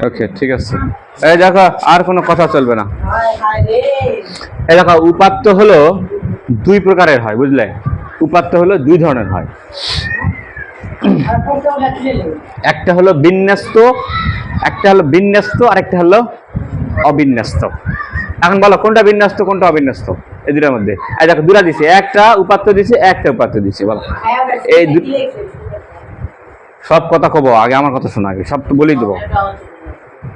ওকে, ঠিক আছে। এই দেখো, আর কোনো কথা চলবে না। এই দেখো, উপাত্ত হলো দুই প্রকারের হয়, বুঝলে? উপাত্ত হলো দুই ধরনের হয়। একটা হলো বিন্যস্ত, একটা হলো বিন্যস্ত, আর একটা হলো অবিন্যস্ত। এখন বলো কোনটা বিন্যস্ত কোনটা অবিন্যস্ত এই দুটার মধ্যে? এই দেখো, দুটা দিছে, একটা উপাত্ত দিছে, একটা উপাত্ত দিছে। বলো এই সব কথা কব, আগে আমার কথা শোনা, আগে সব তো বলেই দেবো।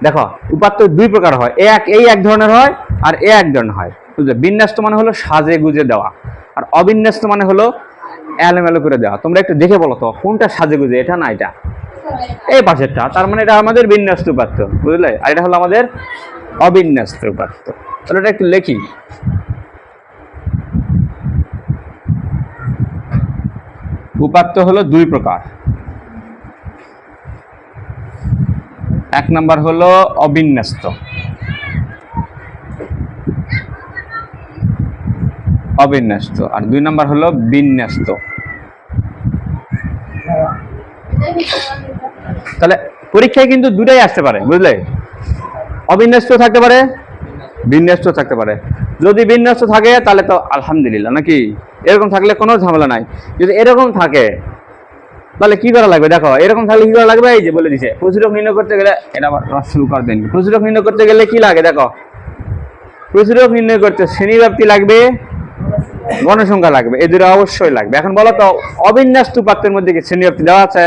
দেখো, উপাত্ত দুই প্রকার হয়, এই এক ধরনের হয়, আর এক ধরনের হয়, বুঝলে? বিন্যস্ত মানে হলো সাজে গুজে দেওয়া, আর অবিন্যস্ত মানে হলো এলোমেলো করে দেওয়া। তোমরা একটু দেখে বলো তো, কোনটা সাজে গুজে, এটা না এটা? এই পাশেরটা। তার মানে এটা আমাদের বিন্যস্ত উপাত্ত, বুঝলে? আর এটা হলো আমাদের অবিন্যস্ত উপাত্ত। তাহলে এটা একটু লেখি। উপাত্ত হলো দুই প্রকার। এক নাম্বার হলো অবিন্যস্ত, অবিন্যস্ত, আর দুই নাম্বার হলো বিন্যস্ত। তাহলে পরীক্ষায় কিন্তু দুটাই আসতে পারে, বুঝলে? অবিন্যস্ত থাকতে পারে, বিন্যস্ত থাকতে পারে। যদি বিন্যস্ত থাকে তাহলে তো আলহামদুলিল্লাহ, নাকি? এরকম থাকলে কোনো ঝামেলা নাই। যদি এরকম থাকে তাহলে কি করা লাগবে? দেখো, এরকম থাকলে কি করা লাগবে? এই যে বলে দিছে, প্রচুরক নির্ণয় করতে গেলে, এটা আবার শুরু করে দেন। প্রচুরক নির্ণয় করতে গেলে কি লাগে? দেখো, প্রচুরক নির্ণয় করতে শ্রেণীব্যাপ্তি লাগবে, গণসংখ্যা লাগবে, এই দুটো অবশ্যই লাগবে। এখন বলো তো, অবিন্যস্ত উপাত্তের মধ্যে কি শ্রেণীব্যাপ্তি দেওয়া আছে?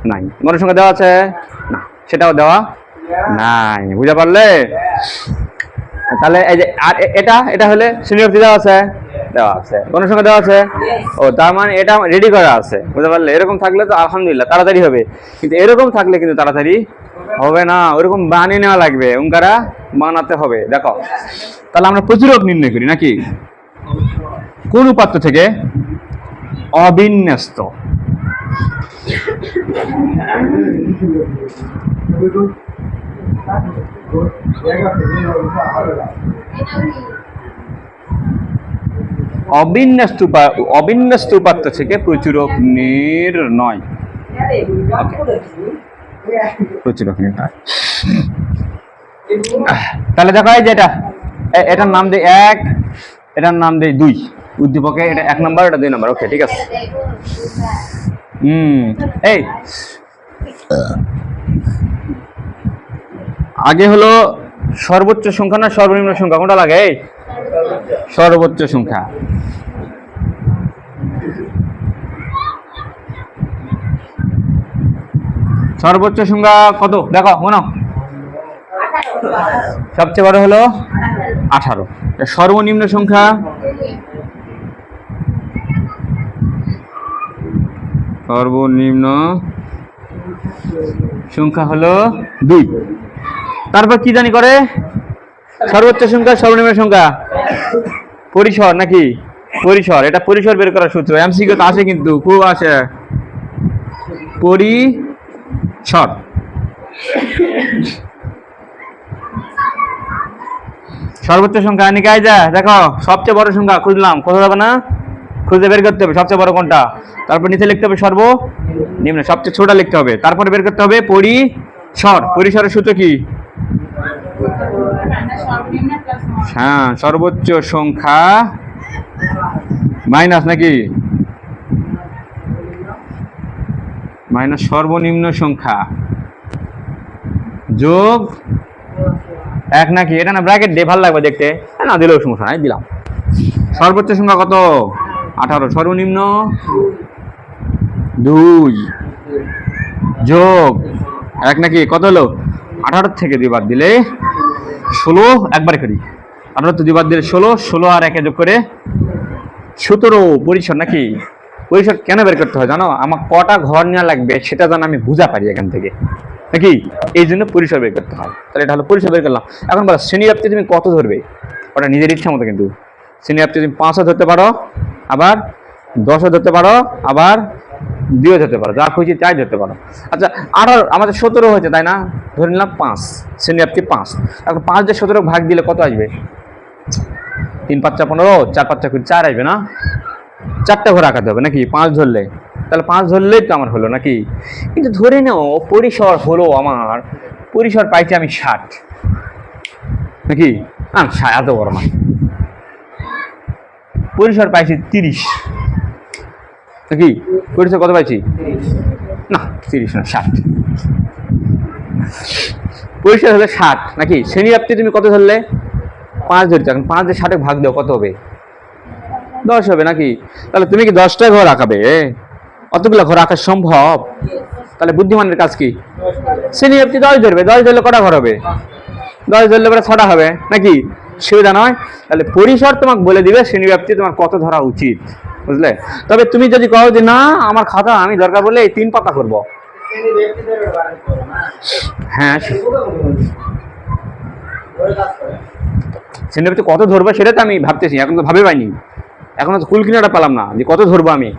নাই। গণসংখ্যা দেওয়া আছে? না, সেটাও দেওয়া নাই। বুঝতে পারলে? তাহলে এই যে, আর এটা এটা হলে শ্রেণীব্যাপ্তি দেওয়া আছে, দেওয়া আছে, গণসংখ্যা দেওয়া আছে। ও, তার মানে এটা রেডি করা আছে, বুঝতে পারলে? এরকম থাকলে তো আলহামদুলিল্লাহ তাড়াতাড়ি হবে, কিন্তু এরকম থাকলে কিন্তু তাড়াতাড়ি হবে না। ওরকম বানিয়ে নেওয়া লাগবে, ওঙ্কারা বানাতে হবে। দেখো, তাহলে আমরা প্রচুরক নির্ণয় করি নাকি কোন উপাত্ত থেকে? অবিন্যস্ত। অবিন্যস্ত উপাত্ত থেকে প্রচুরক নির্ণয়। প্রচুরক নির্ণয়। তাহলে দেখো, এই যে এটার নাম দেই এক, এটার নাম দেই দুই। উদ্দীপকে এটা এক নাম্বার, এটা দুই নাম্বার। ওকে, ঠিক আছে। এই আগে হলো সর্বোচ্চ সংখ্যা না সর্বনিম্ন সংখ্যা, কোনটা লাগে? এই সর্বোচ্চ সংখ্যা। সর্বোচ্চ সংখ্যা কত? দেখো, মনে সবচেয়ে বড় হলো 18। সর্বনিম্ন সংখ্যা সর্বনিম্ন সংখ্যা হলো 2। তারপর কি জানি করে? সর্বোচ্চ সংখ্যা সর্বনিম্ন সংখ্যা পরিসর, নাকি? পরিসর। এটা পরিসর বের করার সূত্র, এমসিকিউ তো আসে, কিন্তু খুব আসে। পরিসর সর্বোচ্চ সংখ্যা নিকায় যা। দেখো, সবচেয়ে বড় সংখ্যা খুঁজলাম, কত যাবে না? খুঁজে বের করতে হবে সবচেয়ে বড় কোনটা। তারপর নিচে লিখতে হবে সর্বনিম্ন, সবচেয়ে ছোট লিখতে হবে। তারপরে বের করতে হবে পরিসর। পরিসরের সূত্র কি? হ্যাঁ, সর্বোচ্চ সংখ্যা মাইনাস, নাকি? মাইনাস সর্বনিম্ন সংখ্যা যোগ 1, নাকি? এটা না ব্র্যাকেট দিয়ে ভালো লাগবে দেখতে, না দিলেও সমস্যা নাই, দিলাম। সর্বোচ্চ সংখ্যা কত? 18। সর্বনিম্ন 2 যোগ 1, নাকি? কত হলো? 18 থেকে 2 বাদ দিলে 16। একবারে করি, 18 থেকে 2 বাদ দিলে 16। 16 আর 1 যোগ করে 17 পরিসর, নাকি? পরিসর কেন বের করতে হয় জানো? আমার কটা ঘর নেওয়া লাগবে সেটা যেন আমি বুঝা পারি এখান থেকে, নাকি? এই জন্য পরিসর বের করতে হয়। তাহলে এটা হলো পরিসর বের করলাম। এখন বলো, শ্রেণীব্যাপ্তি তুমি কত ধরবে? ওটা নিজের ইচ্ছা মতো, কিন্তু শ্রেণীব্যাপ্তি তুমি 5ও ধরতে পারো, আবার 10ও ধরতে পারো, আবার 2ও ধরতে পারো, যা খুশি তাই ধরতে পারো। আচ্ছা, 18 আমাদের 17 হয়েছে, তাই না? ধরে নিলাম 5, শ্রেণীব্যাপ্তি 5। এখন 5 দিয়ে 17 ভাগ দিলে কত আসবে? 3 5 15, 4 5 4 আসবে না? 4টা ঘর আঁকাতে হবে, নাকি? 5 ধরলে, তাহলে 5 ধরলেই তো আমার হলো, নাকি? কিন্তু ধরে নাও পরিসর হলো আমার পরিসর পাইছি আমি 60 নাকি, এত বড় না, পরিসর পাইছি 30 নাকি, পরিসর কত পাইছি, না 30 না 60, পরিসর হলে 60 নাকি। শ্রেণীব্যাপ্তি তুমি কত ধরলে, 5 ধরছো, এখন 5 দিয়ে 60 ভাগ দাও, কত হবে, 10 হবে নাকি। তাহলে তুমি কি 10টা ঘর আঁকাবে, অতগুলো ঘর আঁকা সম্ভব? তাহলে বুদ্ধিমানের কাজ কি, শ্রেণীব্যাপ্তি 10 ধরবে, 10 ধরলে কটা ঘর হবে, 10 ধরলে পরে 6টা হবে নাকি, সুবিধা নয়। তাহলে পরিসর তোমাকে বলে দিবে, শ্রেণীব্যাপ্তি তোমার কত ধরা উচিত, বুঝলে। তবে তুমি যদি কও যে না আমার খাতা আমি দরকার বলে এই 3 পাতা করবো, হ্যাঁ শ্রেণীব্যাপ্তি কত ধরবো সেটা তো আমি ভাবতেছি, এখন তো ভাবে পাইনি, এখনো তো কুল কিনাটা পেলাম না যে কত ধরবো, আমি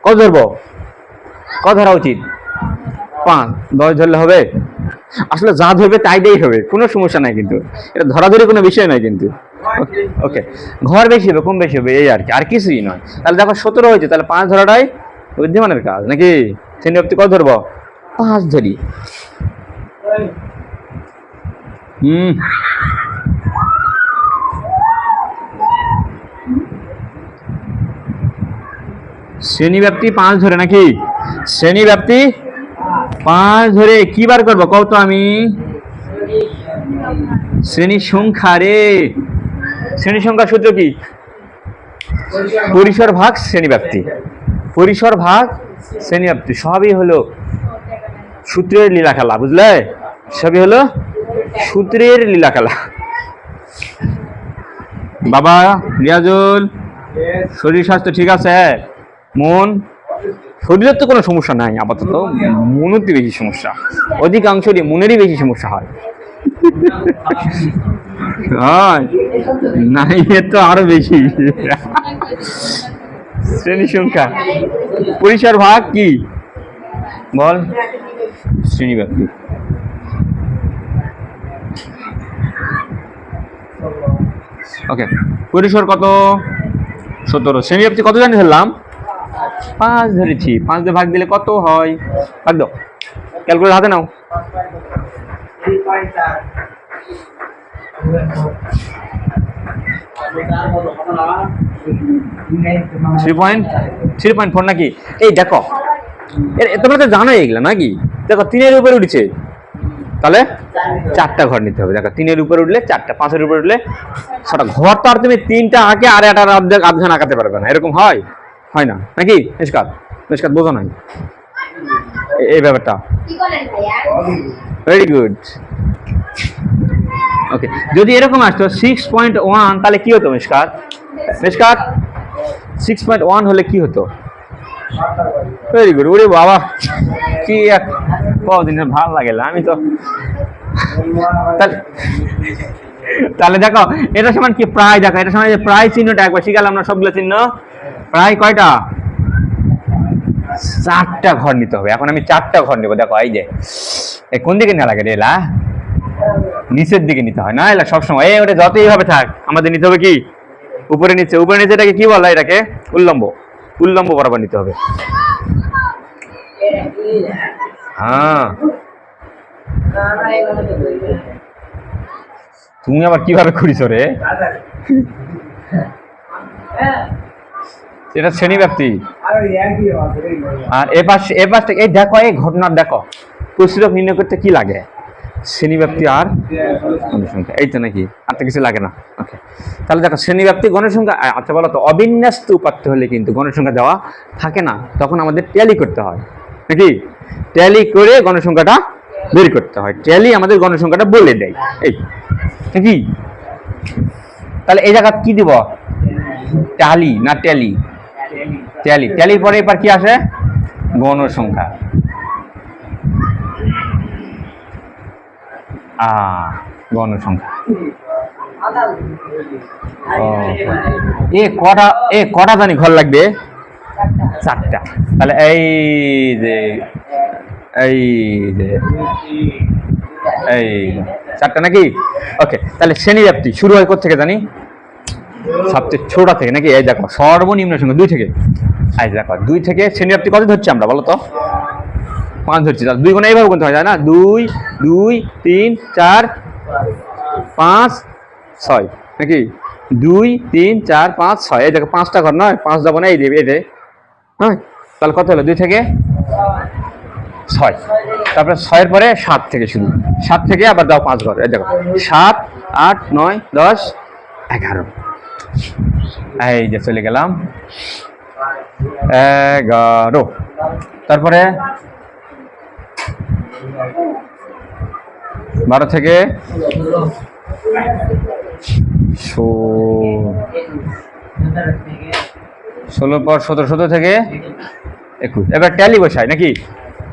কত ধরবো, কত ধরা উচিত, 5, 10 ধরলে হবে, আসলে যা ধরবে তাই দিয়েই হবে, কোনো সমস্যা নাই, কিন্তু এটা ধরাধরি কোনো বিষয় নয় কিন্তু। ওকে, ঘর বেশি হবে কম বেশি হবে এই আর কি, আর কিছুই নয়। তাহলে দেখো 17 হয়েছে, তাহলে 5 ধরাটাই বুদ্ধিমানের কাজ নাকি। শ্রেণীব্যাপ্তি কত ধরবো, 5 ধরি। শ্রেণীব্যাপ্তি 5 ধরে নাকি, শ্রেণীব্যাপ্তি 5 ধরে কি বার করবো কও তো, আমি শ্রেণী সংখ্যা রে, শ্রেণী সংখ্যার সূত্র কি, পরিসর ভাগ শ্রেণীব্যাপ্তি, পরিসর ভাগ শ্রেণীব্যাপ্তি, সবই হলো সূত্রের লীলা খেলা, বুঝলে, সবই হলো সূত্রের লীলা খেলা। বাবা রিয়াজুল, শরীর স্বাস্থ্য ঠিক আছে, মন, শরীরের তো কোনো সমস্যা নাই আপাতত, মনের বেশি সমস্যা, অধিকাংশই মনেরই বেশি সমস্যা হয়। নাই এর তো আরো বেশি। শ্রেণী সংখ্যা, পরিসর ভাগ কি বল, শ্রেণীব্যাপ্তি। ওকে, পরিসর কত, 17, শ্রেণীব্যাপ্তি কত জানি ধরলাম, 5 ধরেছি, 5 দিয়ে ভাগ দিলে কত হয়, ভাগ দাও, ক্যালকুলেটর হাতে নাও, 3.4 নাকি। এই দেখো তোমরা তো জানো এইগুলা নাকি, দেখো 3-এর উপরে উঠেছে, তাহলে 4টা ঘর নিতে হবে। দেখো 3-এর উপরে উঠলে 4টা, 5-এর উপরে উঠলে 6টা ঘর। তো আর তুমি 3টা আঁকে আর একটা আধখান আঁকাতে পারবে না, এরকম হয়, হয় না নাকি। মিশকাত বোঝো নাই এই ব্যাপারটা, ভেরি গুড। ওকে, যদি এরকম আসতো 6.1 তাহলে কি হতো মিশকাত, 6.1 হলে কি হতো, ভেরি গুড। ওরে বাবা কি এক কদিন ভালো লাগে, আমি তো তাহলে দেখো এটা সমান কি, প্রায় দেখো এটা সমান প্রায় চিহ্নটা একবার শিখালাম না, সবগুলো চিহ্ন প্রায় কয়টা, 4টা ঘর নিতে হবে। এখন আমি 4টা ঘর নেবো। দেখো এই যে কোন দিকে নেওয়া লাগে এলা, নিচের দিকে নিতে হয় না, এলা সবসময় ওটা যতই ভাবে থাক আমাদের নিতে হবে কি, উপরে নিচে। উপরে নিচে এটাকে কি বলা, এটাকে উল্লম্ব, উল্লম্ব বরাবর নিতে হবে। হ্যাঁ, তুমি আবার কিভাবে করিস রে, এটা শ্রেণীব্যাপ্তি। আর এ পাশে এই দেখো, এই ঘটনার দেখো প্রতিরোধ নির্ণয় করতে কি লাগে, শ্রেণীব্যাপ্তি আর গণসংখ্যা, এই তো নাকি, আর তো কিছু লাগে না। ওকে, তাহলে দেখো শ্রেণীব্যাপ্তি গণসংখ্যা। আচ্ছা বলো তো, অবিন্যস্ত উপাত্ত হলে কিন্তু গণসংখ্যা দেওয়া থাকে না, তখন আমাদের ট্যালি করতে হয় নাকি, ট্যালি করে গণসংখ্যাটা বের করতে হয়, ট্যালি আমাদের গণসংখ্যাটা বলে দেয় এই নাকি। তাহলে এই জায়গা কি দিব, ট্যালি না ট্যালি, ট্যালি, ট্যালির পরে এবার কি আসে, গণসংখ্যা। গণসংখ্যা কটা জানি ঘর লাগবে, 4টা। তাহলে এই যে 4টা নাকি। ওকে, তাহলে শ্রেণীব্যাপ্তি শুরু হয় কোথা থেকে জানি, সবচেয়ে ছোট থেকে নাকি। এই দেখো সর্বনিম্ন সংখ্যা 2 থেকে, এই দেখো 2 থেকে শ্রেণীব্যাপ্তি কত ধরছি আমরা বলো তো, 5 ধরছি, তাহলে 2 গুণে এইভাবে গুনতে হয়, তাই না? 2 2 3 4 5 6 নাকি? 2 3 4 5 6, এই দেখো 5টা ঘর নয়, 5 যাবো না, এই দেবে এতে, হ্যাঁ? তাহলে কত হলো? 2 থেকে 6, তারপরে 6-এর পরে 7 থেকে শুরু, 7 থেকে আবার দাও 5 ঘর, এই দেখো 7 8 9 10 11, এই যে চলে গেলাম 11, তারপরে 12 থেকে 16 পর 17, 17 থেকে 21, এবার ট্যালি বসাই নাকি?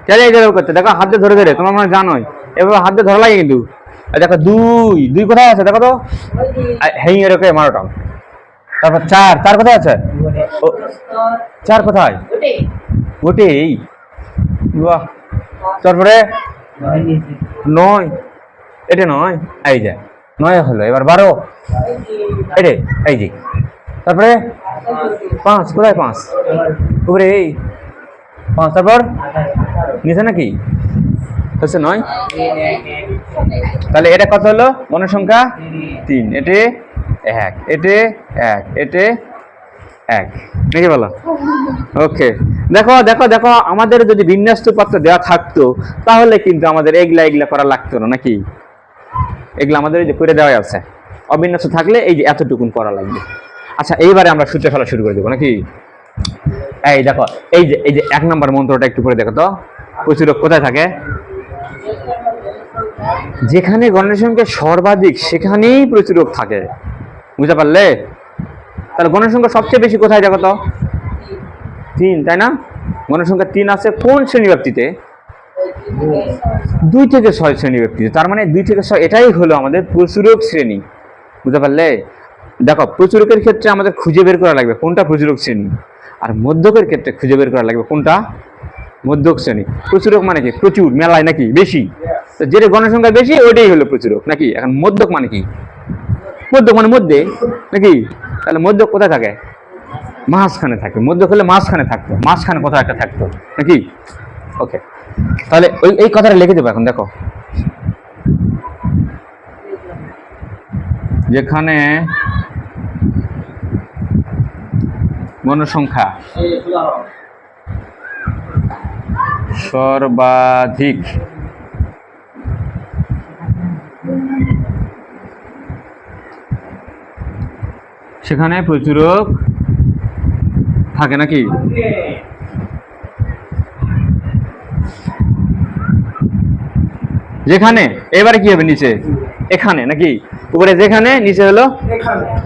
ট্যালি এইভাবে করতে, দেখো হাত দিয়ে ধরে ধরে, তোমার মনে জানোই এভাবে হাত দিয়ে ধরা লাগে কিন্তু। দেখো 2 কোথায় আছে দেখো তো, হেই এরকম মারোটা। তারপর 4 কোথায় আছে? 4 কোথায়? ওটেই, বাহ। তারপরে 9, এটা 9, এই যে 9 হলো, এবার 12, এটা এই যে, তারপরে 5 কোথায়? 5 উপরে, এই 5, তারপর নিচে নাকি হচ্ছে 9, তাহলে এটা কত হলো মনের সংখ্যা? 3, এটে 1, এটে 1, এটে 1 নাকি বলো? ওকে, দেখো দেখো দেখো, আমাদের যদি বিন্যস্ত পত্র দেওয়া থাকতো তাহলে কিন্তু আমাদের এগুলা করা লাগতো না নাকি? এগুলো আমাদের এই যে করে দেওয়া আছে, অবিন্যস্ত থাকলে এই যে এতটুকুন করা লাগবে। আচ্ছা, এইবারে আমরা সূত্র ফেলা শুরু করে দেবো নাকি? এই দেখো, এই যে 1 নম্বর মন্ত্রটা একটু করে দেখো তো, প্রচুরক কোথায় থাকে? যেখানে গণের সংখ্যা সর্বাধিক সেখানেই প্রচুরক থাকে, বুঝতে পারলে? তাহলে গণের সংখ্যা সবচেয়ে বেশি কোথায় দেখো তো? 3, তাই না? গণের সংখ্যা 3 আছে কোন শ্রেণীব্যাপ্তিতে? 2 থেকে 6 শ্রেণীব্যাপ্তিতে, তার মানে 2 থেকে 6 এটাই হলো আমাদের প্রচুরক শ্রেণী, বুঝতে পারলে? দেখো, প্রচুরকের ক্ষেত্রে আমাদের খুঁজে বের করা লাগবে কোনটা প্রচুরক শ্রেণী, আর মধ্যকের ক্ষেত্রে খুঁজে বের করা লাগবে কোনটা মধ্যক শ্রেণী। প্রচুরক মানে কি? প্রচুর, মেলায় নাকি বেশি, তো যেটা গণের সংখ্যা বেশি ওইটাই হলো প্রচুরক নাকি? এখন মধ্যক মানে কি? মধ্যক মানে মধ্যে নাকি? তাহলে মধ্যক কোথায় থাকে? মাঝখানে থাকে। মধ্যক হলে মাঝখানে থাকতো, মাঝখানে কোথাও একটা থাকতো নাকি? ওকে, তাহলে এই কথাটা লিখে দেবো। এখন দেখো, যেখানে গণসংখ্যা সর্বাধিক সেখানে প্রচুরক থাকে নাকি? যেখানে, এবারে কি হবে? নিচে এখানে নাকি? উপরে যেখানে, নিচে হলো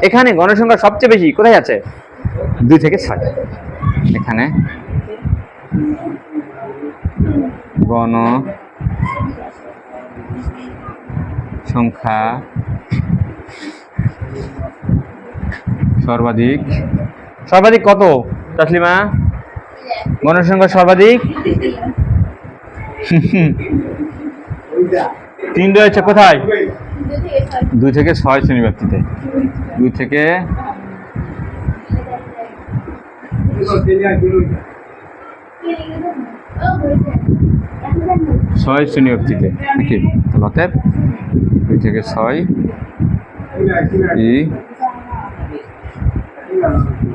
এখানে। গণসংখ্যা সবচেয়ে বেশি কোথায় আছে? 2 থেকে 6, এখানে গণ সংখ্যা সর্বাধিক। সর্বাধিক কত তাসলিমা? গণসংখ্যা সর্বাধিক 3 রয়েছে কোথায়? 2 থেকে 6 শ্রেণীব্যাপ্তিতে। 2 থেকে 6 শ্রেণীব্যাপ্তিতে নাকি? অতএব 2 থেকে 6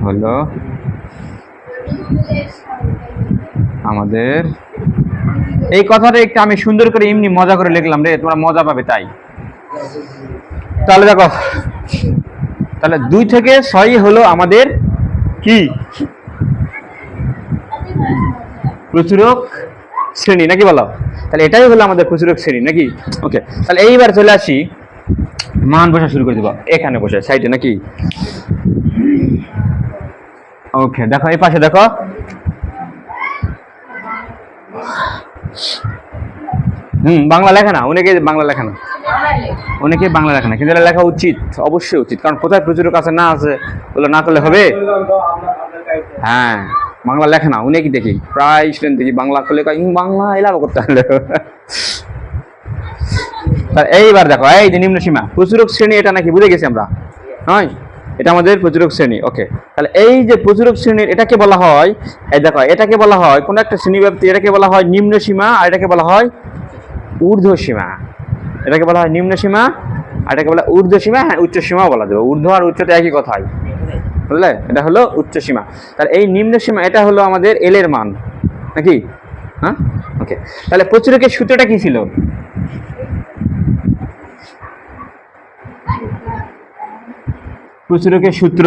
হলো আমাদের। এই কথাটা একটু আমি সুন্দর করে এমনি মজা করে লিখলাম রে, তোমরা মজা পাবে তাই। তাহলে দেখো, তাহলে 2 থেকে 6 হলো আমাদের কি? প্রচুরক শ্রেণী নাকি বলো? তাহলে এটাই হলো আমাদের প্রচুরক শ্রেণী নাকি? ওকে, তাহলে এইবার চলে আসি, মান বসা শুরু করে দেবো এখানে বসে সাইডে নাকি? ওকে, দেখো এই পাশে দেখো, বাংলা লেখা না, অনেকে বাংলা লেখা না, অনেকে বাংলা লেখা না, কিন্তু এটা লেখা উচিত, অবশ্যই উচিত। কারণ কোথায় প্রচুরক আছে না আছে ওগুলো না করলে হবে? হ্যাঁ, বাংলা লেখা না, অনেকেই দেখি, প্রায় স্টুডেন্ট দেখি বাংলা করলে বাংলা এলাকা করতে হলে। এইবার দেখো, এই যে নিম্ন সীমা প্রচুরক শ্রেণী, এটা নাকি বুঝে গেছি আমরা, নয়? এটা আমাদের প্রচুরক শ্রেণী। ওকে, তাহলে এই যে প্রচুরক শ্রেণীর এটাকে বলা হয়, এই দেখো এটাকে বলা হয় কোন একটা শ্রেণী ব্যাপ্তি, এটাকে বলা হয় নিম্ন সীমা আর এটাকে বলা হয় ঊর্ধ্ব সীমা। এটাকে বলা হয় নিম্ন সীমা আর এটাকে বলা ঊর্ধ্ব সীমা। হ্যাঁ, উচ্চ সীমাও বলা যাবে, ঊর্ধ্ব আর উচ্চতা একই কথাই, বুঝলে? এটা হলো উচ্চ সীমা। তাহলে এই নিম্ন সীমা এটা হলো আমাদের এল এর মান নাকি? হ্যাঁ, ওকে। তাহলে প্রচুরকের সূত্রটা কি ছিল? প্রচুরকের সূত্র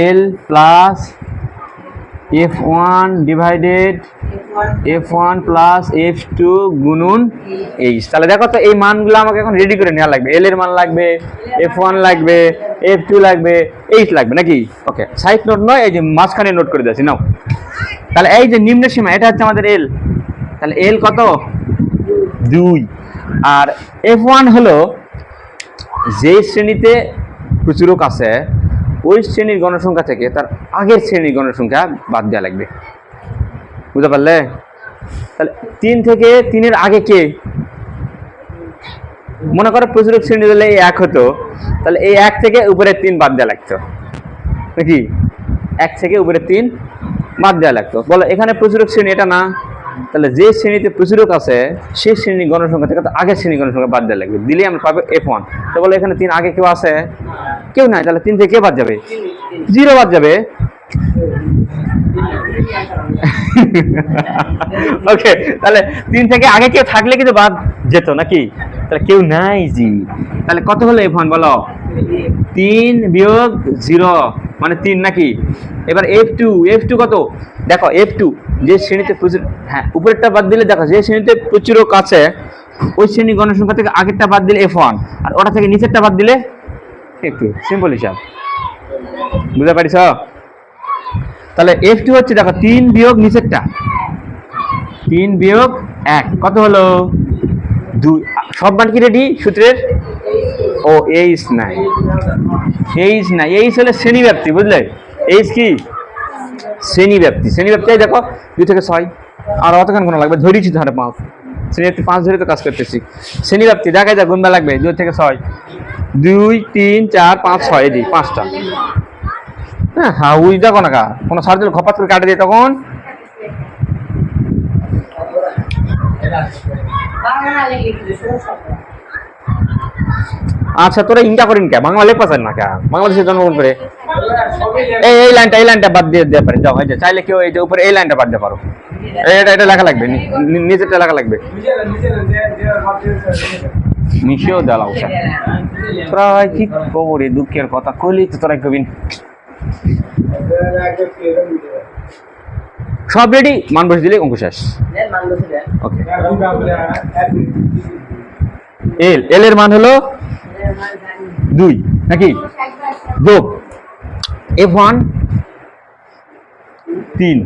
এল plus F1 divided F1 plus F2 গুণন এইচ। তাহলে দেখো তো এই মানগুলো আমাকে এখন রেডি করে নেওয়া লাগবে। এল এর মান লাগবে, F1 লাগবে, F2 লাগবে, এইচ লাগবে নাকি? ওকে, সাইড নোট নয়, এই যে মাঝখানে নোট করে দিয়েছি নাও। তাহলে এই যে নিম্ন সীমা এটা হচ্ছে আমাদের এল। তাহলে এল কত? 2। আর F1 হলো যে শ্রেণীতে প্রচুরক আছে ওই শ্রেণীর গণসংখ্যা থেকে তার আগের শ্রেণীর গণসংখ্যা বাদ দেওয়া লাগবে, বুঝতে পারলে? তাহলে 3 থেকে 3-এর আগে কে? মনে করো প্রচুরক শ্রেণী হলে এই 1 হতো, তাহলে এই 1 থেকে উপরে 3 বাদ দেওয়া লাগতো নাকি? 1 থেকে উপরে 3 বাদ দেওয়া লাগতো। বলো এখানে প্রচুরক শ্রেণী এটা না, তাহলে যে শ্রেণীতে প্রচুরক আছে সেই শ্রেণীর গণসংখ্যা থেকে তো আগের শ্রেণীর গণসংখ্যা বাদ দেওয়া লাগবে, দিলে আমরা পাবো F1। তো বলো এখানে 3 আগে কেউ আছে? কেউ নাই, তাহলে 3 থেকে কে বাদ যাবে? 0 বাদ যাবে। ওকে, তাহলে 3 থেকে আগে কেউ থাকলে কিন্তু বাদ যেত নাকি? তাহলে কেউ নাই জি। তাহলে কত হলো F1 বলো? 3 বিয়োগ 0 মানে 3 নাকি? এবার F2 কত? দেখো F2 যে শ্রেণীতে প্রচুর, হ্যাঁ উপরেরটা বাদ দিলে দেখো যে শ্রেণীতে প্রচুরক আছে ওই শ্রেণীর গণসংখ্যা থেকে আগেরটা বাদ দিলে F1 আর ওটা থেকে নিচেরটা বাদ দিলে F2। সিম্পল হিসাব, বুঝতে পারিস? তাহলে F2 হচ্ছে দেখো 3 বিয়োগ নিচেরটা, 3 বিয়োগ 1 কত হলো? 2। সব মান কি রেডি সূত্রের? ও এইচ নাই, এইচ নাই। এইচ হলে শ্রেণী ব্যাপ্তি, বুঝলে? এইচ কি? শ্রেণী ব্যাপ্তি। শ্রেণী ব্যাপ্তি দেখো 2 থেকে 6 আর অতক্ষণ কোনো লাগবে, ধরেছি ধরে 5, শ্রেণী ব্যাপ্তি 5 ধরে তো কাজ করতেছি। শ্রেণী ব্যাপ্তি দেখা যায় গুণবা লাগবে 2 থেকে 6, 2 3 4 5 6 এই 5টা। হ্যাঁ হ্যাঁ, উই দেখো না কা কোনো সার দিলে খপাত করে কাটে দিয়ে তখন। আচ্ছা তোরা ইনকা করেন কে? বাংলা লেখা পাচ্ছেন না কে? বাংলাদেশে জন্মগ্রহণ করে এই লাইনটা বাদ দিয়ে দিতে পারেন। যাও, এই যে চাইলে কেউ এই যে উপরে এই লাইনটা বাদ দিতে পারো। এটা লেখা লাগবে, নিচেরটা লেখা লাগবে, মিশেও দেওয়া উঠা। তোরা কি কবো রে, দুঃখের কথা কইলি তো তোরা কবিন। সব রেডি, মান বসে দিলে অঙ্ক শেষ। ওকে, এল এর মান হলো 2 নাকি? যোগ F1 3,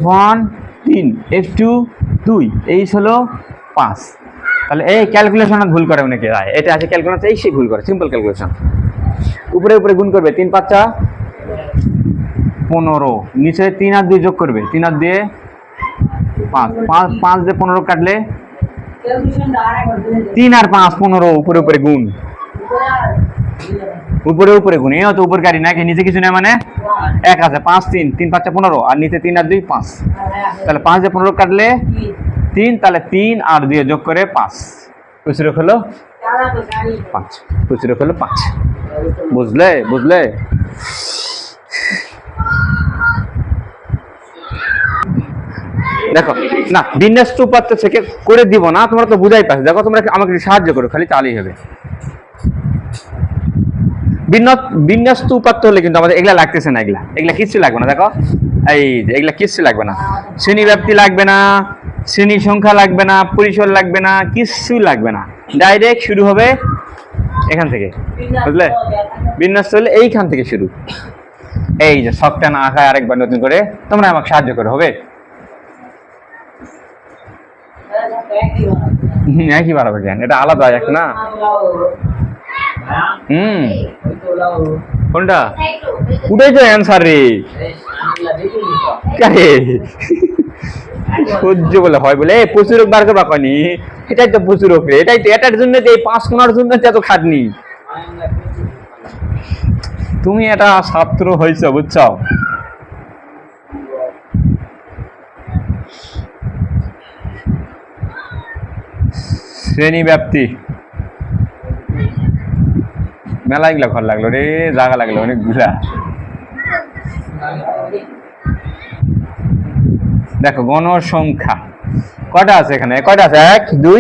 F1 3, F2 2, এইচ হলো 5। তাহলে এই ক্যালকুলেশন ভুল করে অনেকে, এটা আছে ক্যালকুলেশন এই সে ভুল করে। সিম্পল ক্যালকুলেশন, উপরে উপরে গুণ করবে 3 5 15, নিচে 3 আর 2 যোগ করবে, 3 আর 2 5, 5 দিয়ে 15 কাটলে 3 আর 5 15, উপরে উপরে গুণ, উপরে উপরে গুণ। এই তো উপর গাড়ি নাকি নিচে কিছু নেই, মানে 1 আছে। 5 3 3 5 15 আর নিচে 3 আর 2 5, তাহলে 5 দিয়ে 15 কাটলে 3, তাহলে 3 আর 2 যোগ করে 5, প্রচুরক হলো 5, প্রচুরক হলো 5। বুঝলে? বুঝলে? দেখো না, বিন্যাস উপাত্ত থেকে করে দিব না, তোমরা তো বুঝাই পাচ্ছ। দেখো তোমরা আমাকে সাহায্য করো, খালি চালিয়ে হবে। বিন্যাস উপাত্ত হলে কিন্তু আমাদের এগুলা লাগতেছে না, এগুলা কিচ্ছু লাগবে না। দেখো এই যে এগুলা কিচ্ছু লাগবে না, শ্রেণী ব্যাপ্তি লাগবে না, শ্রেণী সংখ্যা লাগবে না, পরিসর লাগবে না, কিচ্ছু লাগবে না। ডাইরেক্ট শুরু হবে এখান থেকে, বুঝলে? বিন্যাস হলে এইখান থেকে শুরু। এই যে শখটা না আঁকায় আরেকবার নতুন করে তোমরা আমাকে সাহায্য করো, হবে? একই বাড়াবে কেন? এটা আলাদা এক না। কোনটা? ওটাই তো অ্যান্সার রে। সহ্য বলে হয় বলে প্রচুরক বার করবা কয়নি, এটাই তো প্রচুরক রে, এটাই তো এটার জন্য যে 5 কোণার জন্য এত খাটনি। তুমি এটা ছাত্র হয়েছো বুঝছো। শ্রেণী ব্যাপ্তি মেলাগুলা ঘর লাগলো রে, জায়গা লাগলো অনেকগুলা। দেখো গণসংখ্যা কয়টা আছে এখানে, কয়টা আছে 1 2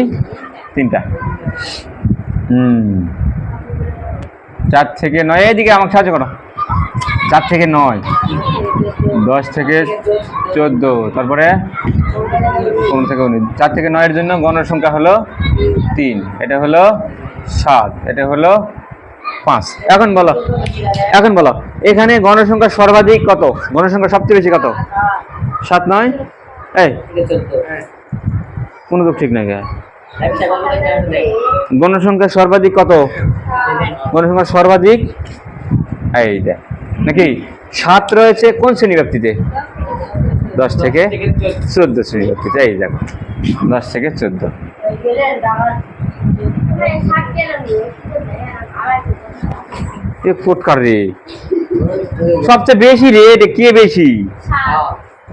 3টা। 4 থেকে 9, এদিকে আমাকে সাহায্য করো। 4 থেকে 9, 10 থেকে 14, তারপরে 15 থেকে 19। 4 থেকে 9 এর জন্য গণসংখ্যা হলো 3, এটা হলো 7, এটা হলো 5। এখন বলো এখানে গণসংখ্যা সর্বাধিক কত, গণসংখ্যা সবচেয়ে বেশি কত? 7 9 এই কোনো তো ঠিক নাই। গণসংখ্যা সর্বাধিক কত? গণসংখ্যা সর্বাধিক এই দেখ নাকি 7 রয়েছে কোন শ্রেণী ব্যাপ্তিতে? 10 থেকে 14 শ্রেণী ব্যাপ্তিতে। এই দেখো 10 থেকে 14। ফুটকার রে সবচেয়ে বেশি রে, এটা কে বেশি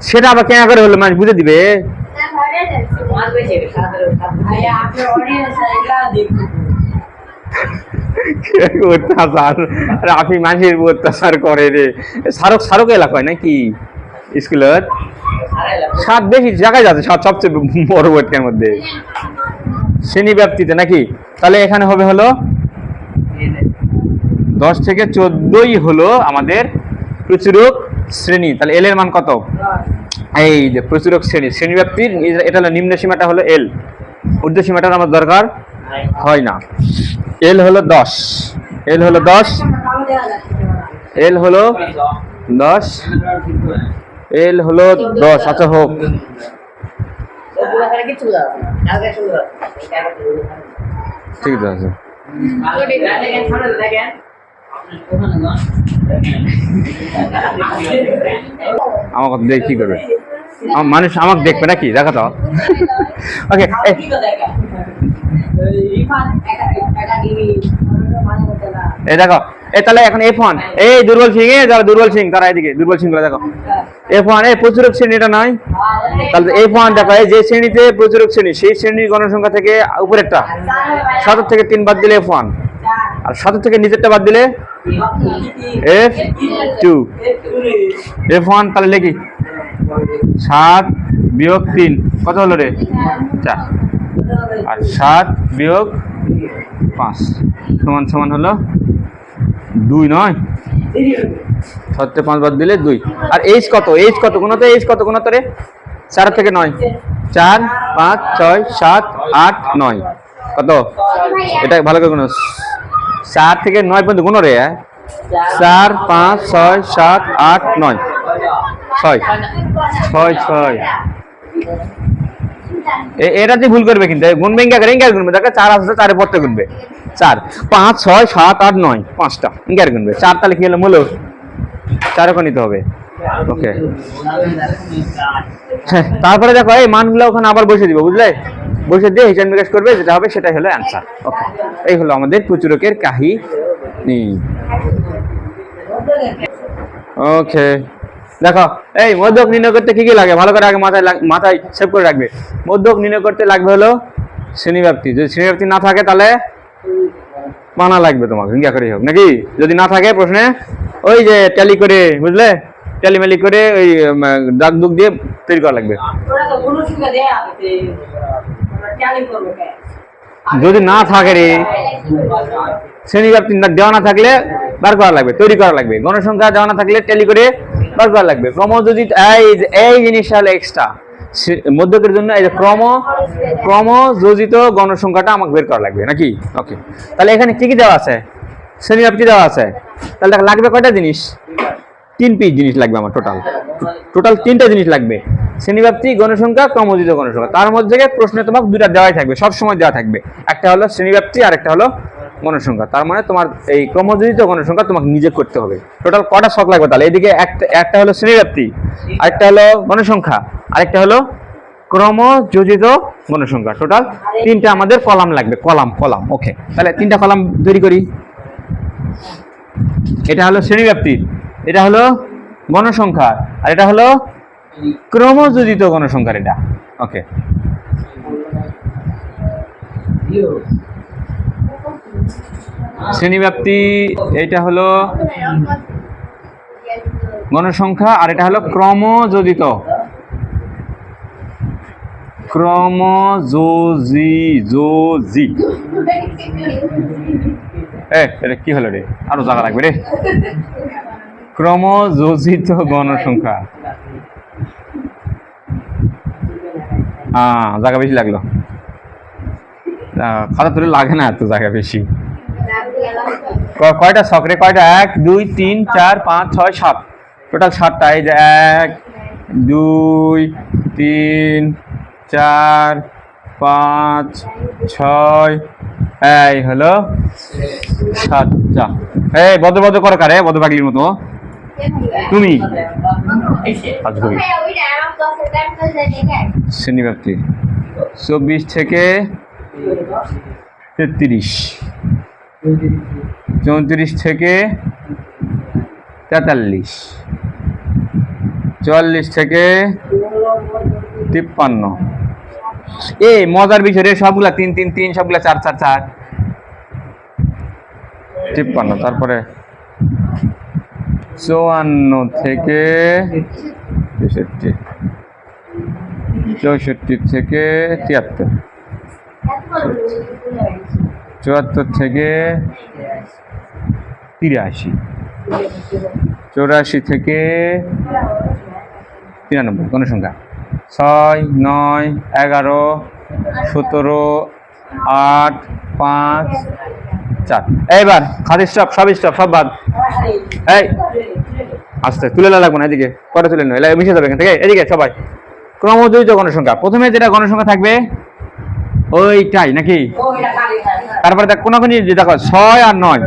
সেটা আবার কেনা করে হলো মানুষ বুঝে দিবে। রাফি মানুষের অত্যাচার করে রে, সারক এলাকায় নাকি স্কুলত 7 বেশি জায়গায় যাচ্ছে, 7 সবচেয়ে বড় বোর্ডের মধ্যে শ্রেণী ব্যাপ্তিতে নাকি। তাহলে এখানে হবে হলো 10 থেকে 14ই হলো আমাদের প্রচুরক শ্রেণী। তাহলে এল এর মান কত? এই যে প্রচুরক শ্রেণী, শ্রেণী ব্যাপ্তির এটা হলো নিম্ন সীমাটা হলো এল, ঊর্ধ্ব সীমাটার আমার দরকার হয় না। এল হলো 10, এল হলো 10, এল হলো 10, এল হলো 10। আচ্ছা হোক, ঠিক আছে। আমাকে দেখে কি করবে, মানুষ আমাকে দেখবে নাকি, দেখা তো। ওকে এই দেখো তাহলে এখন F1 এই দুর্বল সিং, যারা দুর্বল সিং তারা এদিকে দুর্বল সিং গুলো দেখো। F1 এই প্রচুরক শ্রেণী এটা নয়, তাহলে F1 দেখো এই যে শ্রেণীতে প্রচুরক শ্রেণী সেই শ্রেণীর গণসংখ্যা থেকে উপরেরটা 7 থেকে 3 বাদ দিলে F1, আর 7 থেকে নিচেরটা বাদ দিলে F2। F1 তাহলে লিখি 7 বিয়োগ 3 কত হলো রে? 4, আর 7 বিয়োগ 5 সমান সমান হলো 2 নয়, 7 থেকে 5 বাদ দিলে 2। আর এইচ কত, এইচ কত গুণতে, এইচ কত গুণতে রে? 4 থেকে 9, 4 5 6 7 8 9 কত? এটা ভালো করে গুণ, 4 থেকে 9 পর্যন্ত গুণ রে। 4 5 6 7 8 9 6 6 6। এটাতে ভুল করবে কিন্তু, গুনবে ইঙ্গা করে, ইঙ্গা গুনবে। দেখো 4 আছে 4 এর পর থেকে গুনবে, 4 5 6 7 8 9 5টা ইঙ্গা গুনবে। 4 তাহলে কি হলো মূল 4 ওখানে নিতে হবে। ওকে তারপরে দেখো এই মানগুলো ওখানে আবার বসে দিব, বুঝলে? বসে দিয়ে হিসাব নিকাশ করবে, যেটা হবে সেটাই হলো অ্যান্সার। ওকে এই হলো আমাদের প্রচুরকের কাহিনী। ওকে দেখো এই মধ্যক নির্ণয় করতে কি কি লাগে ভালো করে আগে মাথায় সেভ করে রাখবে। মধ্যক নির্ণয় করতে লাগবে হলো শ্রেণীব্যাপ্তি, যদি শ্রেণীব্যাপ্তি না থাকে তাহলে মানা লাগবে তোমাকে ইঙ্গা করেই হোক নাকি। যদি না থাকে প্রশ্নে ওই যে ট্যালি করে, বুঝলে, ট্যালি মেলি করে ওই দাগ দুগ দিয়ে তৈরি করা লাগবে। যদি না থাকে রে শ্রেণীব্যাপ্তি দেওয়া না থাকলে বার করা লাগবে, তৈরি করা লাগবে। গণসংখ্যা দেওয়া না থাকলে ট্যালি করে বার করা লাগবে। ক্রমযোজিত এই জিনিসটা হলো এক্সট্রা মধ্যকের জন্য, এই যে ক্রমযোজিত গণসংখ্যাটা আমাকে বের করা লাগবে নাকি। ওকে তাহলে এখানে কি কি দেওয়া আছে? শ্রেণীব্যাপ্তি দেওয়া আছে, তাহলে লাগবে কয়টা জিনিস? 3 পিস জিনিস লাগবে আমার, টোটাল 3টা জিনিস লাগবে। শ্রেণীব্যাপ্তি, গণসংখ্যা, ক্রমযোজিত গণসংখ্যা। তার মধ্যে প্রশ্নে তোমাকে 2টা দেওয়াই থাকবে, সব সময় দেওয়া থাকবে। একটা হলো শ্রেণীব্যাপ্তি আর একটা হলো গণসংখ্যা। তার মানে তোমার এই ক্রমযোজিত গণসংখ্যা তোমাকে নিজে করতে হবে। টোটাল কটা ছক লাগবে তাহলে? এদিকে একটা হলো শ্রেণীব্যাপ্তি, আরেকটা হলো গণসংখ্যা, আরেকটা হলো ক্রমযোজিত গণসংখ্যা। টোটাল 3টা আমাদের কলাম লাগবে, কলাম। ওকে, তাহলে 3টা কলাম তৈরি করি। এটা হলো শ্রেণীব্যাপ্তি, এটা হলো গণসংখ্যা, আর এটা হলো ক্রমযোজিত গণসংখ্যার এটা। ওকে, শ্রেণীব্যাপ্তি এটা হলো গণসংখ্যা, আর এটা হলো ক্রমযোজিত এটা কি হলো রে, আরো জায়গা লাগবে রে। ক্রমযোজিত গণসংখ্যা, জায়গা বেশি লাগলো, খাতা তুলে লাগে না এত জায়গা বেশি। কয়টা ছক রে, কয়টা? 1 2 3 4 5 6 7, টোটাল 7টা। এই যে 1 2 3 4 5 6, এই হলো 7টা। এই বদ্ধ করো কারে, বদ্ধ পাগলির মতো তুমি। শ্রেণীব্যাপ্তি 24 থেকে 33, 34 থেকে 43, 44 থেকে 53। এই মজার বিষয় রে, সবগুলা 3 3 3, সবগুলা 4 4 4, 53। তারপরে 54 থেকে 63, 64 থেকে 73, 74 থেকে 83, 84 থেকে 93 গণসংখ্যা। 6 9 11 17 8 5 4। এইবার খালি স্টপ, সব বাদ। এই আস্তে তুলে লাগবে না, এদিকে কটা তুলে নেই, মিশে যাবে এখান থেকে। এদিকে সবাই, ক্রমযোজিত গণসংখ্যা প্রথমে যেটা গণসংখ্যা থাকবে ওইটাই নাকি। তারপরে দেখ কোনখানি যে দেখো 6 আর 9,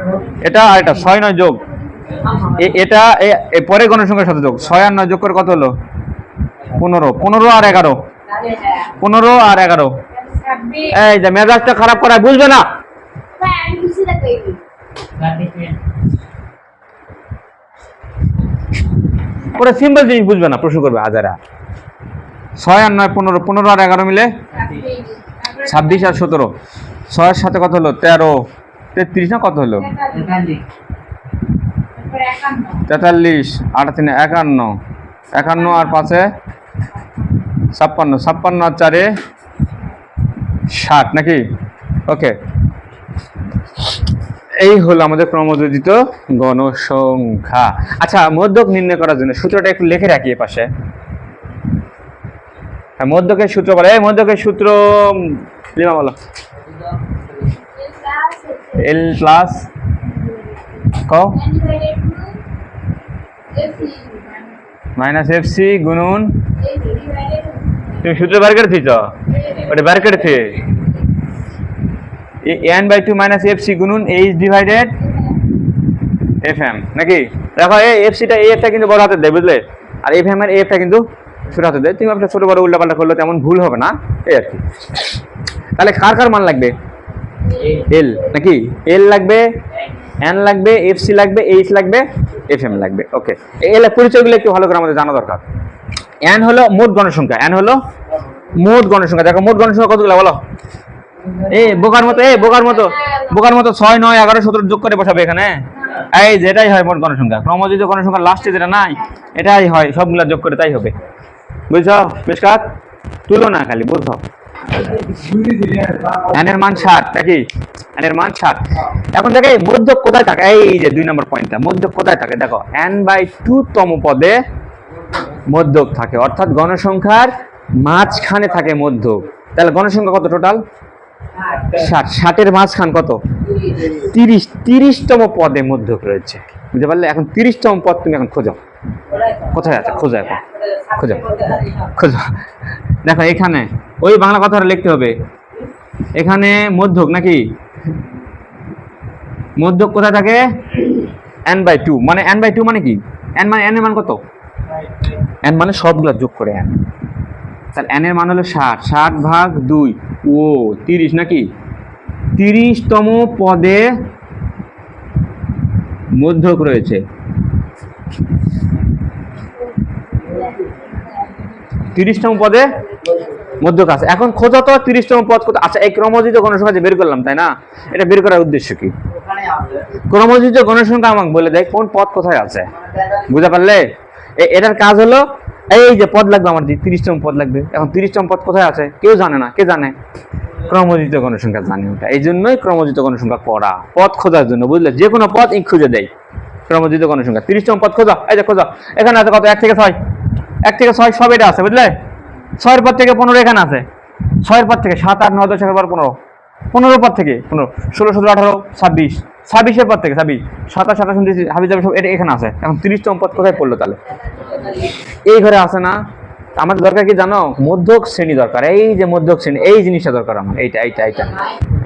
এটা আর এটা 6 9 যোগ এটা পরে গণসংখ্যার সাথে যোগ, 6 আর 9 যোগ করে কত হলো? 15 15 আর 11, 15 আর 11। এই যে মেজাজটা খারাপ করা বুঝবে না, পুরো সিম্পল জিনিস বুঝবে না, প্রশ্ন করবে হাজারা। 6 আর 9 15, 15 আর 11 মিলে 26 আর 17, 6 এর সাথে কত হলো? 13 33 না কত হলো? 43, 8 3 51, 51 আর 5 56, 56 আর 4 60 নাকি। ওকে, এই হলো আমাদের ক্রমযোজিত গণসংখ্যা। আচ্ছা, মধ্যক নির্ণয় করার জন্য সূত্রটা একটু লিখে রাখি এ পাশে। হ্যাঁ, মধ্যকের সূত্র বলে, এই মধ্যকের সূত্র লিমা বলো। L প্লাস কও মাইনাস FC গুণন, তুমি সূত্র বার করে দিয়েছ, ওটা বার করেছে n/2 মাইনাস FC গুণন H ডিভাইডেড FM নাকি। দেখো এই FCটা এই এফটা কিন্তু বড় হাতে দেয়, বুঝলে, আর FM এর এফটা কিন্তু ছোট হাতে দেয়। তুমি আপনার ছোট বড় উল্টাপাল্টা করলে তেমন ভুল হবে না, এই আর কি। তাহলে কার মান লাগবে? L নাকি, L লাগবে, N লাগবে, FC লাগবে, H লাগবে, FM লাগবে। ওকে, L এর পরিচয়গুলো একটু ভালো করে আমাদের জানা দরকার। N হলো মোট গণসংখ্যা, N হলো মোট গণসংখ্যা। দেখো মোট গণসংখ্যা কতগুলো বলো? এই বোকার মতো 6 9 11 17 যোগ করে বসাবে এখানে। এই যেটাই হয় মোট গণসংখ্যা, ক্রমযোজিত গণসংখ্যা লাস্টে যেটা নাই এটাই হয়, সবগুলা যোগ করে তাই হবে। বুঝছো? বেশকাত তুলো না, খালি বুঝছো। n এর মান 60 নাকি, n এর মান 60। এখন দেখো মধ্যক কোথায় থাকে, এই যে 2 নম্বর পয়েন্টটা, মধ্যক কোথায় থাকে দেখো, n/2 তম পদে মধ্যক থাকে, অর্থাৎ গণসংখ্যার মাঝখানে থাকে মধ্যক। তাহলে গণসংখ্যা কত টোটাল? 60, 60 এর মাঝখান কত? 30, 30তম পদে মধ্যক রয়েছে, বুঝতে পারলে। এখন 30তম পদ তুমি এখন খোঁজো, কোথায় আছে? খোঁজো, এখন খোঁজো। দেখো এখানে ওই বাংলা কথাটা লিখতে হবে, এখানে মধ্যক নাকি, মধ্যক কোথায় থাকে? n/2, মানে n/2 মানে কি? n মানে n এর মান কত? n মানে সবগুলা যোগ করে n, তাহলে n এর মান হলো 60, 60/2 ও 30 নাকি? 30তম পদে মধ্যক রয়েছে। 30তম পদে মধ্যক আছে। এখন খোঁজো তো 30তম পদ কত। আচ্ছা, এই ক্রমজিত গণসংখ্যা যে বের করলাম, তাই না? এটা বের করার উদ্দেশ্য কি? ক্রমজিত গণসংখ্যা আমাকে বলে দেয় কোন পদ কোথায় আছে। বুঝতে পারলে? এটার কাজ হলো এই যে পদ লাগবে আমার, 30তম পদ লাগবে। এখন 30তম পদ কোথায় আছে কেউ জানে না। কে জানে? ক্রমজিত গণসংখ্যা জানে। ওটা এই জন্যই ক্রমজিত গণসংখ্যা পড়া, পদ খোঁজার জন্য। বুঝলে? যে কোনো পদ খুঁজে দেয় ক্রমজিত গণসংখ্যা। 30তম পদ খোঁজো, এই যে খোঁজো। এখানে আছে কত? 1 থেকে 6, 1 থেকে 6 সব এটা আছে। বুঝলে? 6 এর পর থেকে 15 এখানে আছে। 6 এর পর থেকে 7, 8, 9, 10, 11, 12, 15 পর থেকে 15, 16, 17, 18, 26, 26 পর থেকে 26, 27, 28, 29 হাবি যাবে সব এটা এখানে আছে। এখন 30তম পদ কোথায় পড়লো তাহলে? এই ঘরে আছে না? আমাদের দরকার কি জানো? মধ্যক শ্রেণী দরকার। এই যে মধ্যক শ্রেণী, এই জিনিসটা দরকার আমার। এইটা এইটা এইটা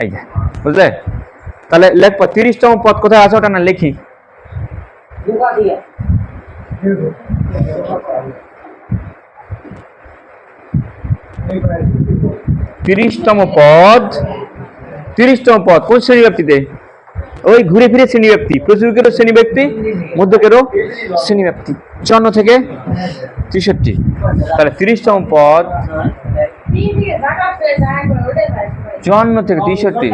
এই যে, বুঝলে? তাহলে লেখবো 30তম পদ কোথায় আছে ওটা না লিখি। 30তম পদ, 30তম পদ কোন শ্রেণী ব্যক্তিতে? ওই ঘুরে ফিরে শ্রেণী ব্যক্তি, প্রচুরকেরও শ্রেণী ব্যক্তি, মধ্যকেরও শ্রেণী ব্যক্তি। 54 থেকে 63। তাহলে 30তম পদ 54 থেকে 63।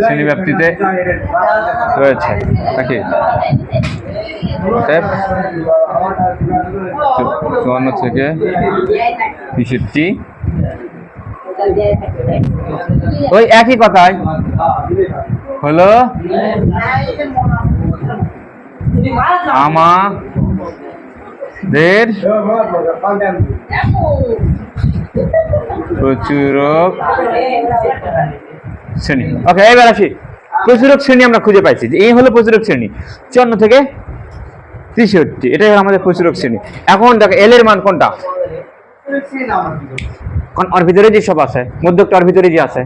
শ্রেণী ব্যক্তিতে রয়েছে নাকি? 54 থেকে 63 ওই একই কথাই হলো আমাদের প্রচুরক শ্রেণী। ওকে, এবার আসি। প্রচুরক শ্রেণী আমরা খুঁজে পাইছি যে এই হলো প্রচুরক শ্রেণী 54 থেকে 63। এটাই হলো আমাদের প্রচুরক শ্রেণী। এখন দেখো এল এর মান কোনটা? কারণ ওর ভিতরে যে সব আছে, মধ্যকটা ওর ভিতরে যে আছে,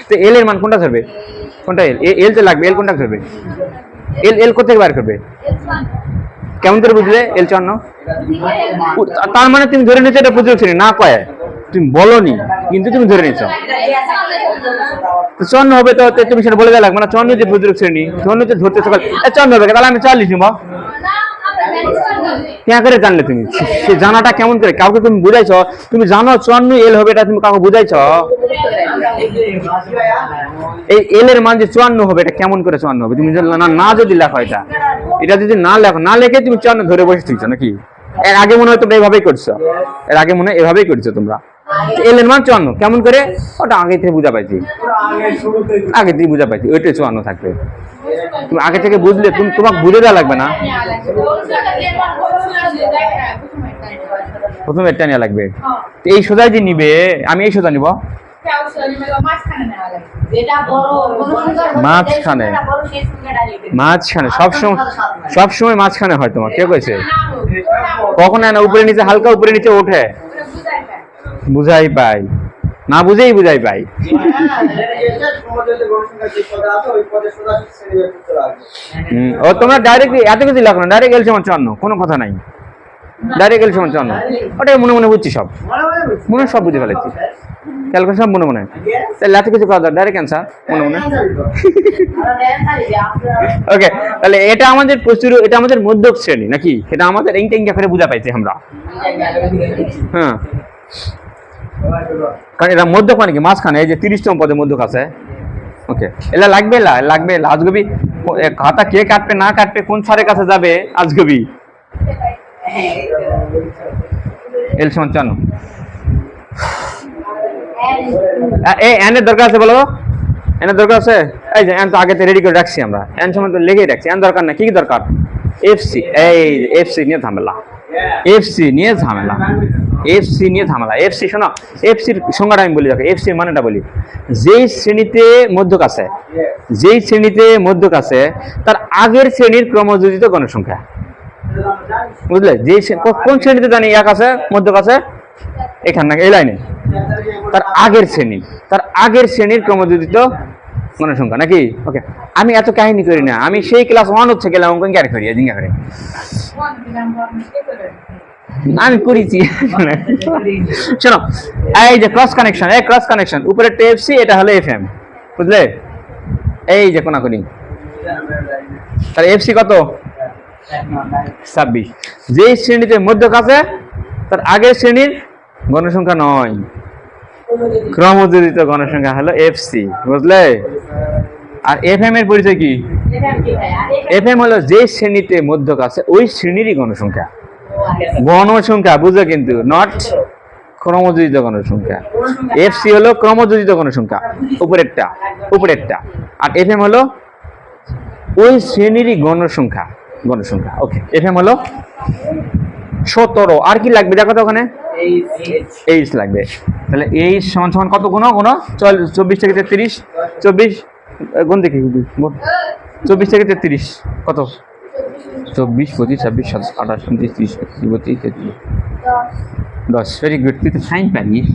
তো এল এর মান কোনটা ধরবে? কোনটা এল? এল তো লাগবে। এল কোনটা ধরবে? এল এল কোথেকে বার করবে? কেমন করে বুঝলে এল 54? তার মানে তুমি ধরে নিচ্ছ এটা প্রচুরক শ্রেণী না? কয় তুমি বলনি, কিন্তু তুমি ধরে নিচ্ছ 54 হবে। তো তুমি সেটা বলে দেওয়া লাগবে না? 54 যে প্রচুরক শ্রেণী, 54 যে ধরতে সকাল 54 হবে, তাহলে আমি 40 নিব। কেন করে জানলে তুমি? সে জানাটা কেমন করে? কাউকে তুমি বুঝাইছ? তুমি জানো 54 এল হবে, এটা তুমি কাউকে বুঝাইছ? এই এল এর মান যে 54 হবে, এটা কেমন করে 54 হবে? তুমি না যদি লেখো, এটা যদি না লেখো, না লেখে তুমি 54 ধরে বসে থাকছো নাকি? এর আগে মনে হয় তোমরা এভাবেই করছো, এর আগে মনে হয় এভাবেই করছো তোমরা। এল এর মান 54 কেমন করে? ওটা আগে থেকে বুঝা পাইছি, আগে থেকে বুঝা পাইছি ওইটাই 54 থাকবে। তুমি আগে থেকে বুঝলে তোমাকে বুঝে দেওয়া লাগবে না, প্রথমে এটা নেওয়া লাগবে। এই সোজাই যে নিবে, আমি এই সোজা নিব, মাঝখানে মাঝখানে সবসময় মাঝখানে হয়। তোমার কে কইছে? কখন না উপরে নিচে, হালকা উপরে নিচে ওঠে, বুঝাই পাই না, বুঝেই বুঝাই পাই। ও তোমরা ডাইরেক্ট এত কিছু লেখো না, ডাইরেক্ট এল সমান 54, কোনো কথা নাই। ডাইরেক্ট এল সমান 54, ওটাই মনে মনে বুঝছি, সব মনে সব বুঝে ফেলেছি, ক্যালকুলেশন সব মনে মনে। তাহলে এত কিছু কথা, ডাইরেক্ট অ্যান্সার মনে মনে। ওকে, তাহলে এটা আমাদের প্রচুর, এটা আমাদের মধ্যক শ্রেণী নাকি? এটা আমাদের এই টেঙ্গা করে বুঝা পাইছি আমরা। হ্যাঁ, কারণ এটা মধ্যক মানে কি? মাঝখানে এই যে 30তম পদে মধ্যক আছে। ওকে, এলা লাগবে, লাগবে আজগবি খাতা কে কাটবে না কাটবে, কোন স্যারের কাছে যাবে আজগবি। এল সমান 54। এই এন এর দরকার আছে? বলো, এন এর দরকার আছে? এই যে এন তো আগে রেডি করে রাখছি আমরা, এন সমান তো লিখেই রাখছি। এন দরকার না, কি কি দরকার? এফসি। এই এফসি নিয়ে ঝামেলা, এফসি নিয়ে ঝামেলা, এফসি নিয়ে ঝামেলা। এফসি শোনো, এফসির সংজ্ঞাটা আমি বলি, দেখো এফসির মানেটা বলি। যেই শ্রেণীতে মধ্যক আছে, যেই শ্রেণীতে মধ্যক আছে তার আগের শ্রেণীর ক্রমযোজিত গণসংখ্যা। বুঝলে? যেই কোন শ্রেণীতে জানি এক আছে, মধ্যক আছে, এখানে এই লাইনে তার আগের শ্রেণীর ক্রমযোজিত গণসংখ্যা নাকি? ওকে, আমি এত কাহিনী করি না, আমি সেই ক্লাস 1 হচ্ছে গেলাম অঙ্ক ক্যার করি জিঙ্গা করে আমি করেছি। শোনো, এই যে ক্রস কানেকশন উপরে টিএফসি, এটা হলো এফএম, বুঝলে? এই যে কোনাকুনি, তার এফসি কত? 26। যেই শ্রেণীতে মধ্যক আছে তার আগের শ্রেণীর গণসংখ্যা নয়, ক্রমযোজিত গণসংখ্যা হলো এফসি, বুঝলে? আর এফএম এর পরিচয় কি? এফএম হলো যে শ্রেণীতে মধ্যক আছে ওই শ্রেণীরই গণসংখ্যা, বুঝো কিন্তু, নট ক্রমযোজিত গণসংখ্যা। এফসি হলো ক্রমযোজিত গণসংখ্যা, উপরেরটা, আর এফএম হলো ওই শ্রেণীরই গণসংখ্যা। ওকে, এফএম হলো 17। আর কি লাগবে দেখো তো, ওখানে এইচ লাগবে। তাহলে এইচ সমান সমান কত গুণ? 24 থেকে 33, 24 গুণ দেখি, 24 থেকে 33 কত? 24, 25, 26, 27, 28, 29, 30, 31, 32, 10। ভেরি গুড, তুই তো সাইন পারিস।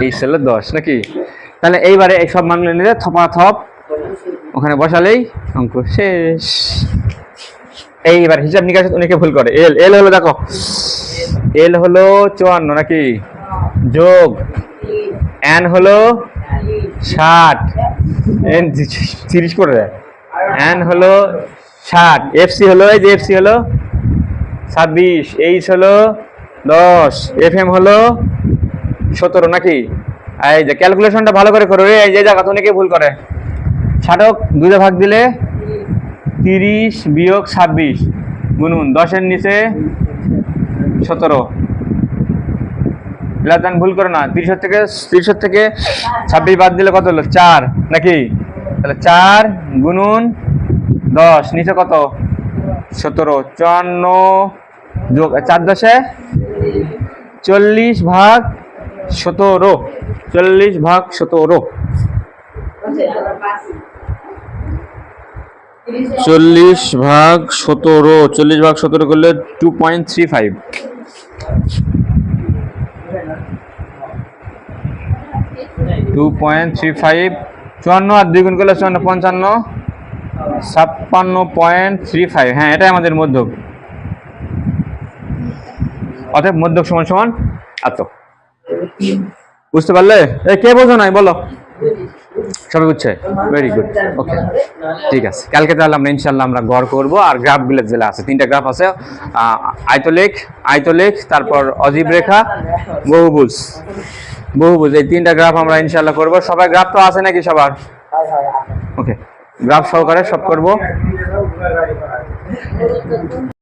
এই হলো 10 নাকি? তাহলে এইবারে এই সব মানগুলো নিলে থপ ওখানে বসালেই অঙ্ক শেষ। এইবার হিসাব নিকাশ অনেকে ভুল করে। এল হলো, দেখো এল হলো 54 নাকি, যোগ এন হলো 60, এন 30 করে দেয়, এন হলো 60, এফসি হলো, এই যে এফসি হলো 26, এইচ হলো 10, এফএম হলো 17 নাকি? এই যে ক্যালকুলেশনটা ভালো করে করো রে, এই যে জায়গা তো অনেকে ভুল করে। 60 2 ভাগ দিলে 30 বিয়োগ 26 গুনুন 10 এর নিচে 17। লাজান ভুল করো না, 30 থেকে 26 বাদ দিলে কত হলো? 4 নাকি? তাহলে 4 গুনুন 10 নিচে কত? 17। 54 যোগ 4 10 40 ভাগ 17, 40 ভাগ 17, 40 ভাগ 17 করলে 2.35। 2.35, 54 আর 2 গুণ করলে 55, 56.35। হ্যাঁ, এটাই আমাদের মধ্যক। অতএব মধ্যক সমান সমান এত। বুঝতে পারলে? কে বোঝো নাই বলো? সবাই বুঝছে? Very good. ওকে, ঠিক আছে। কালকে তাহলে আমরা ইনশাল্লাহ আমরা গড় করব। আর গ্রাফগুলো যেটা আছে, 3টা গ্রাফ আছে, আয়তলেখ, তারপর অজীব রেখা, বহুভুজ, এই 3টা গ্রাফ আমরা ইনশাল্লাহ করব। সবাই গ্রাফ তো আছে নাকি সবার? ওকে, গ্রাফ সহকারে সব করব।